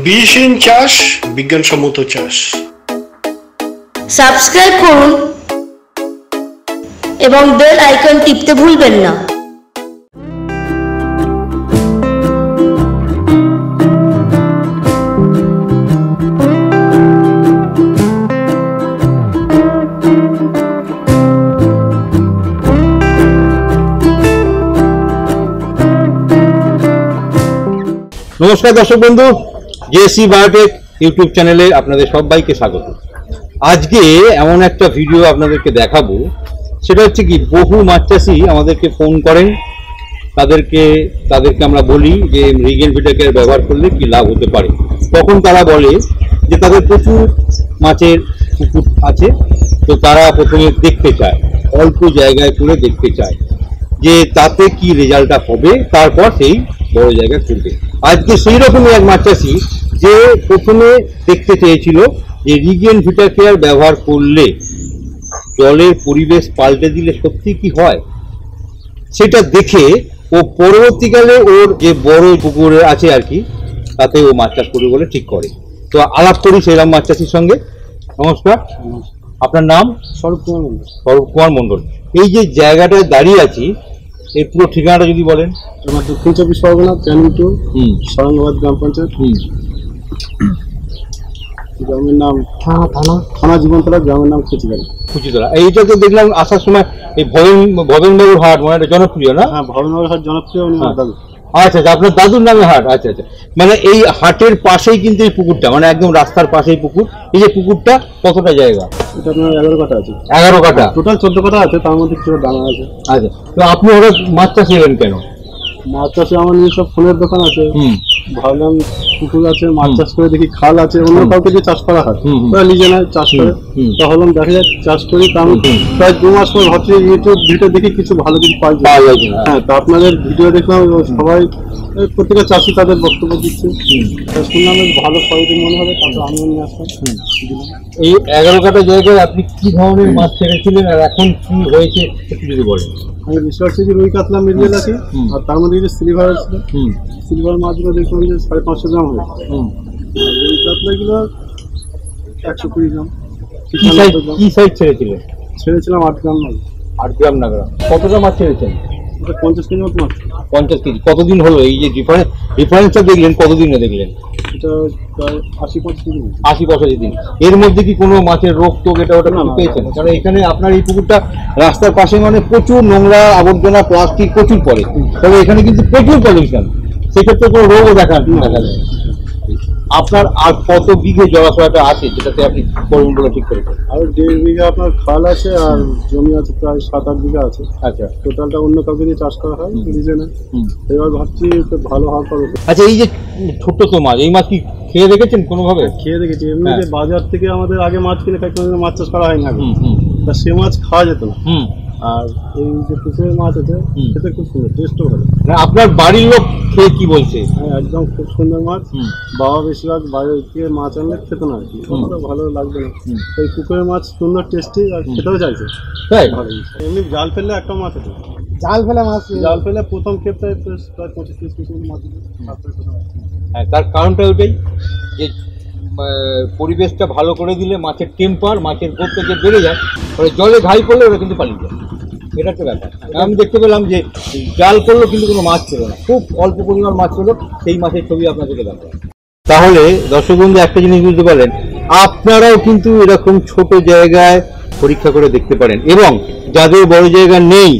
বিহীন চাষ বিজ্ঞানসম্মত চাষ। সাবস্ক্রাইব করুন এবং বেল আইকন টিপতে ভুলবেন না। নমস্কার দর্শক বন্ধু, জেএসসি বায়োটেক ইউটিউব চ্যানেলে আপনাদের সবাইকে স্বাগত। আজকে এমন একটা ভিডিও আপনাদেরকে দেখাবো, সেটা হচ্ছে কি, বহু মাছ চাষি আমাদেরকে ফোন করেন, তাদেরকে আমরা বলি যে রিগেন ভিটাকেয়ার ব্যবহার করলে কি লাভ হতে পারে। তখন তারা বলে যে তাদের প্রচুর মাছের পুকুর আছে, তো তারা প্রথমে দেখতে চায়, অল্প জায়গায় করে দেখতে চায় যে তাতে কি রেজাল্টটা হবে, তারপর সেই বড় জায়গা করবে। আজকে সেই রকমই এক মাছ চাষি যে প্রথমে দেখতে চেয়েছিল যে রিগেন ভিটাকেয়ার ব্যবহার করলে জলের পরিবেশ পাল্টে দিলে সত্যি কি হয়, সেটা দেখে ও পরবর্তীকালে ওর যে বড় পুকুরে আছে আর কি, তাতে ও মাছ চাষ করবে বলে ঠিক করে। তো আলাপ করি সেরকম মাছ চাষির সঙ্গে। নমস্কার, আপনার নাম? স্বরূপ কুমার মন্ডল। স্বরূপ কুমার মন্ডল। এই যে জায়গাটায় দাঁড়িয়ে আছি, এর পুরো ঠিকানাটা যদি বলেন। আমার দক্ষিণ চব্বিশ পরগনা, ক্যানিং টু, সরঙ্গাবাদ গ্রাম পঞ্চায়েত। গ্রামের নাম থানা জীবনতলা, গ্রামের নাম কুচিতলা। এইটা তো দেখলাম আসার সময় এই ভবেনবাবুর হাট, মানে এটা জনপ্রিয় না? হ্যাঁ, ভবেনবাবুর হাট জনপ্রিয়। দাদু। আচ্ছা আচ্ছা, আপনার দাদুর নামে হাট। আচ্ছা আচ্ছা, মানে এই হাটের পাশেই কিন্তু এই পুকুরটা, মানে একদম রাস্তার পাশেই পুকুর। এই যে পুকুরটা কতটা জায়গা? এটা আপনার 11 কাঠা আছে। 11 কাঠা? টোটাল 14 কাঠা আছে, তার মধ্যে কিছু দানা আছে। আচ্ছা, তো আপনি হঠাৎ মাছ চাষ এলেন কেন? মাছ চাষে আমার নিজস্ব ফুলের দোকান আছে, ভাবলাম পুকুর আছে, মাছ চাষ করে দেখি, খাল আছে, অন্য কাউকে যে চাষ করা হয় তারা নিজে না চাষ করে, তাহলে দেখা যায় চাষ করি। কারণ প্রায় 2 মাস পর ভাবছি ইউটিউব ভিডিও দেখি কিছু ভালো কিছু পাওয়া যায়। হ্যাঁ, তা আপনাদের ভিডিও দেখলাম, সবাই প্রত্যেকটা চাষি তাদের বক্তব্য দিচ্ছে, শুনলাম ভালো কোয়ালিটির মনে হবে, তারপর আমিও নিয়ে আসলাম। এই 11 কাঠা জায়গায় আপনি কি ধরনের মাছ ছেড়েছিলেন আর এখন কি হয়েছে একটু যদি বলেন। আমি বিশ্বাস করছি রুই কাতলা মিলিয়ে রাখি, আর তার মধ্যে যে সিলভার ছিল, সিলভার মাছগুলো দেখলাম যে 550 গ্রাম হয়। রুই কাতলাগুলো 120 গ্রাম। কি সাইজ ছেড়েছিলেন? ছেড়েছিলাম 8 গ্রাম না। 8 গ্রাম না গ্রাম? কতটা মাছ ছেড়েছেন? 50 কেজি মতো মাছ। 50 কেজি? কতদিন হলো এই যে ডিফারেন্সটা দেখলেন? কতদিনে দেখলেন? এটা প্রায় 80-85 দিন। 80-85 দিন। এর মধ্যে কি কোনো মাছের রোগ টোগ এটা ওটা পেয়েছেন? কারণ এখানে আপনার এই পুকুরটা রাস্তার পাশে, মানে প্রচুর নোংরা আবর্জনা প্লাস্টিক প্রচুর পড়ে, তবে এখানে কিন্তু প্রচুর পলিউশন, সেক্ষেত্রে কোনো রোগও দেখা যায়। আপনার আর কত বিঘে জলাশয়টা আছে যেটাতে আপনি করবেন বলে ঠিক করেছেন? আর 1.5 বিঘা আপনার খাল আছে, আর জমি আছে প্রায় 7-8 বিঘা আছে। আচ্ছা, টোটালটা অন্য কাউকে দিয়ে চাষ করা হয়, নিজে না। এবার ভাবছি ভালো হওয়ার পর। আচ্ছা, এই যে ছোট্ট তো মাছ, এই মাছ কি খেয়ে দেখেছেন কোনোভাবে? খেয়ে দেখেছি। এমনি যে বাজার থেকে আমাদের আগে মাছ কিনে খাই, কোনোদিন মাছ চাষ করা হয় না, তা সে মাছ খাওয়া যেত না। আর এই যে পুকুরের মাছ আছে, সেটা খুব সুন্দর, টেস্টও ভালো। আপনার বাড়ির লোক খেয়ে কি বলছে? হ্যাঁ, একদম খুব সুন্দর মাছ। বাবা বেশিরভাগ বাইরে থেকে মাছ আনলে খেত না, ভালো লাগবে না। এই পুকুরের মাছ সুন্দর, টেস্টি, আর খেতেও চাইছে। ভালো। এমনি জাল ফেললে একটা মাছ আছে, জাল ফেলে প্রথম ক্ষেত্রে প্রায় 25-30 পিস মাছ। হ্যাঁ, তার কারণটা ওইটাই যে পরিবেশটা ভালো করে দিলে মাছের টেম্পার, মাছের গ্রোথটা যে বেড়ে যায়, ওরা জলে ঘাই করলে ওরা কিন্তু পালিয়ে যায়। এটা একটা ব্যাপার। আমি দেখতে পেলাম যে জাল করলেও কিন্তু কোনো মাছ ছিল না, খুব অল্প পরিমাণ মাছ ছিল, সেই মাছের ছবি আপনাদেরকে দেখাবো। তাহলে দর্শক বন্ধু একটা জিনিস বুঝতে পারলেন, আপনারাও কিন্তু এরকম ছোট জায়গায় পরীক্ষা করে দেখতে পারেন, এবং যাদের বড় জায়গা নেই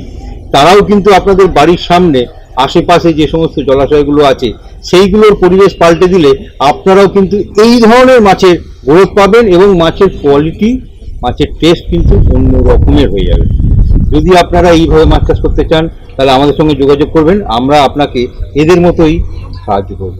তারাও কিন্তু আপনাদের বাড়ির সামনে আশেপাশে যে সমস্ত জলাশয়গুলো আছে সেইগুলোর পরিবেশ পাল্টে দিলে আপনারাও কিন্তু এই ধরনের মাছের গ্রোথ পাবেন, এবং মাছের কোয়ালিটি, মাছের টেস্ট কিন্তু অন্য রকমের হয়ে যাবে। যদি আপনারা এইভাবে মাছ চাষ করতে চান, তাহলে আমাদের সঙ্গে যোগাযোগ করবেন, আমরা আপনাকে এদের মতোই সাহায্য করব।